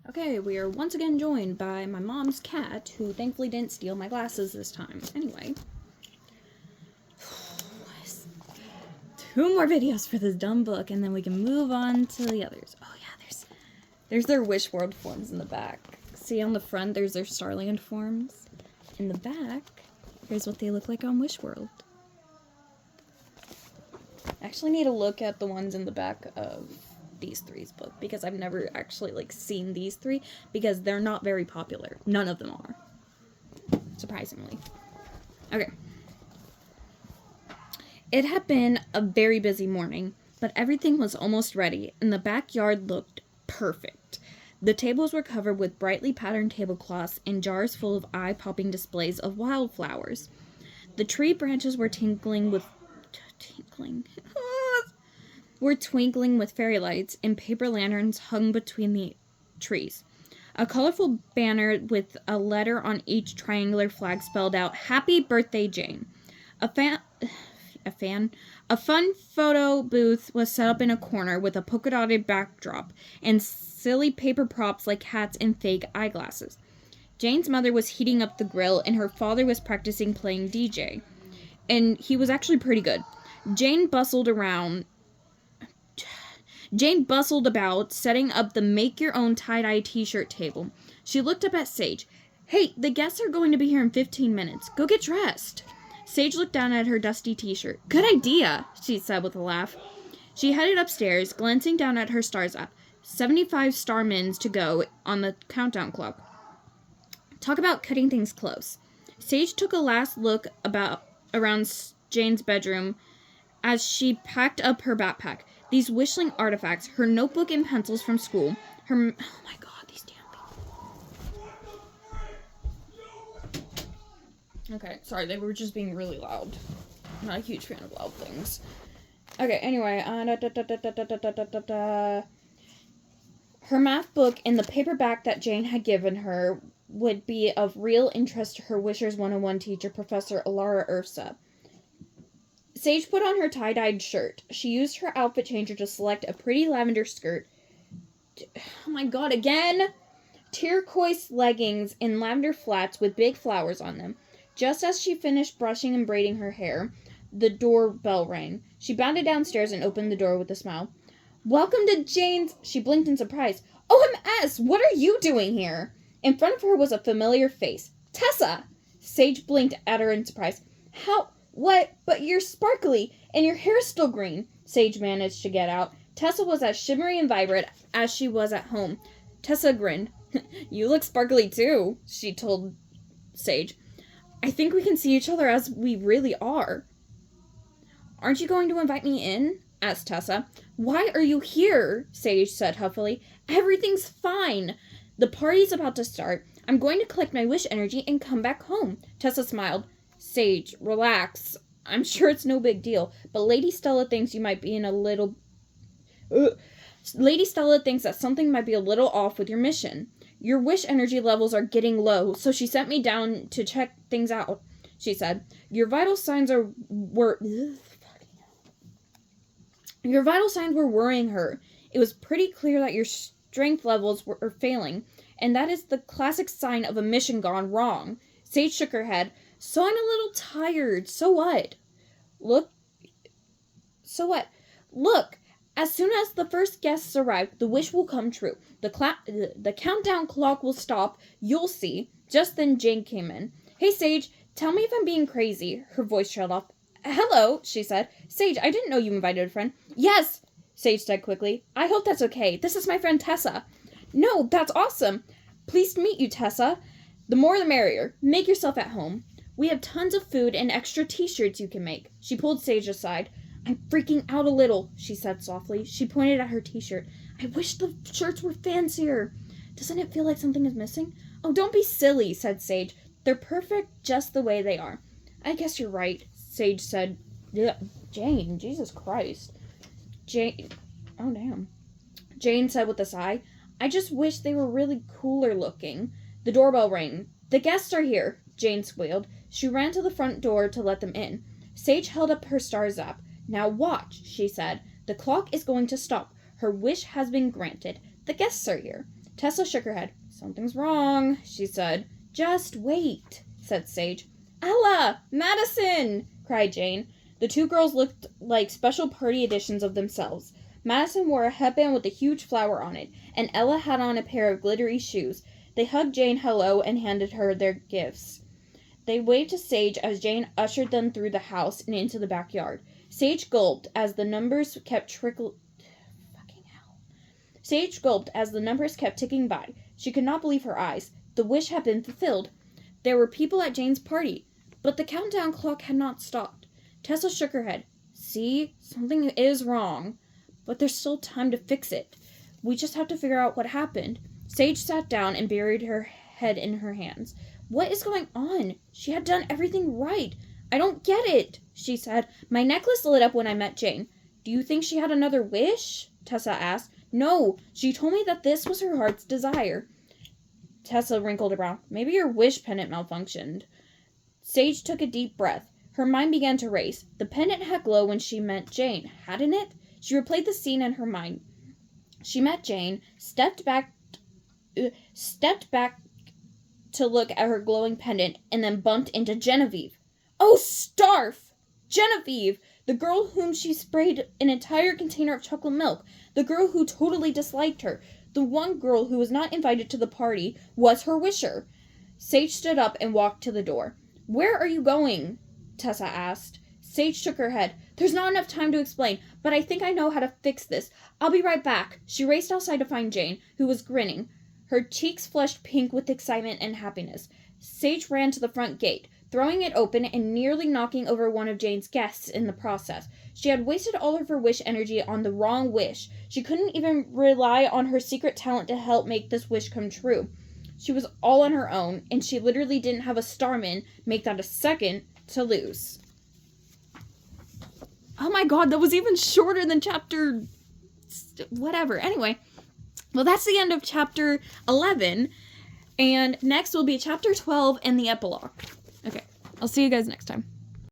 Okay, we are once again joined by my mom's cat, who thankfully didn't steal my glasses this time. Anyway. 2 more videos for this dumb book, and then we can move on to the others. Oh yeah, there's their Wishworld forms in the back. See, on the front, there's their Starland forms. In the back, here's what they look like on Wishworld. I actually need to look at the ones in the back of these three's book, because I've never actually, seen these 3, because they're not very popular. None of them are. Surprisingly. Okay. It had been a very busy morning, but everything was almost ready, and the backyard looked perfect. The tables were covered with brightly patterned tablecloths and jars full of eye-popping displays of wildflowers. The tree branches were twinkling with fairy lights, and paper lanterns hung between the trees. A colorful banner with a letter on each triangular flag spelled out, "Happy Birthday, Jane." A fun photo booth was set up in a corner with a polka-dotted backdrop and silly paper props like hats and fake eyeglasses. Jane's mother was heating up the grill, and her father was practicing playing DJ. And he was actually pretty good. Jane bustled about, setting up the make-your-own tie-dye t-shirt table. She looked up at Sage. "Hey, the guests are going to be here in 15 minutes. Go get dressed." Sage looked down at her dusty t-shirt. "Good idea," she said with a laugh. She headed upstairs, glancing down at her stars app. 75 star mins to go on the countdown clock. Talk about cutting things close. Sage took a last look around Jane's bedroom as she packed up her backpack. These wishing artifacts, her notebook and pencils from school, oh my god, these damn people. Okay, sorry, they were just being really loud. I'm not a huge fan of loud things. Okay, anyway, her math book and the paperback that Jane had given her would be of real interest to her Wishers 101 teacher, Professor Alara Ursa. Sage put on her tie-dyed shirt. She used her outfit changer to select a pretty lavender skirt. Oh my god, again! Turquoise leggings and lavender flats with big flowers on them. Just as she finished brushing and braiding her hair, the doorbell rang. She bounded downstairs and opened the door with a smile. "Welcome to Jane's..." She blinked in surprise. "OMS! What are you doing here?" In front of her was a familiar face. "Tessa!" Sage blinked at her in surprise. "How... What? But you're sparkly, and your hair's still green," Sage managed to get out. Tessa was as shimmery and vibrant as she was at home. Tessa grinned. "You look sparkly too," she told Sage. "I think we can see each other as we really are." "Aren't you going to invite me in?" asked Tessa. "Why are you here?" Sage said huffily. "Everything's fine. The party's about to start. I'm going to collect my wish energy and come back home." Tessa smiled. "Sage, relax. I'm sure it's no big deal, but Lady Stella thinks you might be Lady Stella thinks that something might be a little off with your mission. Your wish energy levels are getting low, so she sent me down to check things out," she said. Your vital signs were worrying her. It was pretty clear that your strength levels were failing, and that is the classic sign of a mission gone wrong. Sage shook her head. "So I'm a little tired. So what?" Look, as soon as the first guests arrive, the wish will come true. The countdown clock will stop. You'll see." Just then Jane came in. "Hey, Sage, tell me if I'm being crazy." Her voice trailed off. "Hello," she said. "Sage, I didn't know you invited a friend." "Yes," Sage said quickly. "I hope that's okay. This is my friend Tessa." "No, that's awesome. Pleased to meet you, Tessa. The more the merrier. Make yourself at home. We have tons of food and extra t-shirts you can make." She pulled Sage aside. "I'm freaking out a little," she said softly. She pointed at her t-shirt. "I wish the shirts were fancier. Doesn't it feel like something is missing?" "Oh, don't be silly," said Sage. "They're perfect just the way they are." "I guess you're right," Sage said. Jane, Jesus Christ. Oh damn. Jane said with a sigh. "I just wish they were really cooler looking." The doorbell rang. "The guests are here," Jane squealed. She ran to the front door to let them in. Sage held up her stars app. "Now watch," she said. "The clock is going to stop. Her wish has been granted. The guests are here." Tessa shook her head. Something's wrong, she said. Just wait, said Sage. Ella! Madison! Cried Jane. The two girls looked like special party editions of themselves. Madison wore a headband with a huge flower on it, and Ella had on a pair of glittery shoes. They hugged Jane hello and handed her their gifts. They waved to Sage as Jane ushered them through the house and into the backyard. Sage gulped as the numbers kept Sage gulped as the numbers kept ticking by. She could not believe her eyes. The wish had been fulfilled. There were people at Jane's party, but the countdown clock had not stopped. Tessa shook her head. See, something is wrong, but there's still time to fix it. We just have to figure out what happened. Sage sat down and buried her head in her hands. What is going on? She had done everything right. I don't get it, she said. My necklace lit up when I met Jane. Do you think she had another wish? Tessa asked. No, she told me that this was her heart's desire. Tessa wrinkled her brow. Maybe your wish pendant malfunctioned. Sage took a deep breath. Her mind began to race. The pendant had glowed when she met Jane, hadn't it? She replayed the scene in her mind. She met Jane, stepped back to look at her glowing pendant, and then bumped into Genevieve. Oh, Starf! Genevieve! The girl whom she sprayed an entire container of chocolate milk. The girl who totally disliked her. The one girl who was not invited to the party was her wisher. Sage stood up and walked to the door. Where are you going? Tessa asked. Sage shook her head. There's not enough time to explain, but I think I know how to fix this. I'll be right back. She raced outside to find Jane, who was grinning. Her cheeks flushed pink with excitement and happiness. Sage ran to the front gate, throwing it open and nearly knocking over one of Jane's guests in the process. She had wasted all of her wish energy on the wrong wish. She couldn't even rely on her secret talent to help make this wish come true. She was all on her own, and she literally didn't have a starman, make that a second, to lose. Oh my god, that was even shorter than chapter... whatever. Anyway, well, that's the end of chapter 11, and next will be chapter 12 and the epilogue. Okay, I'll see you guys next time.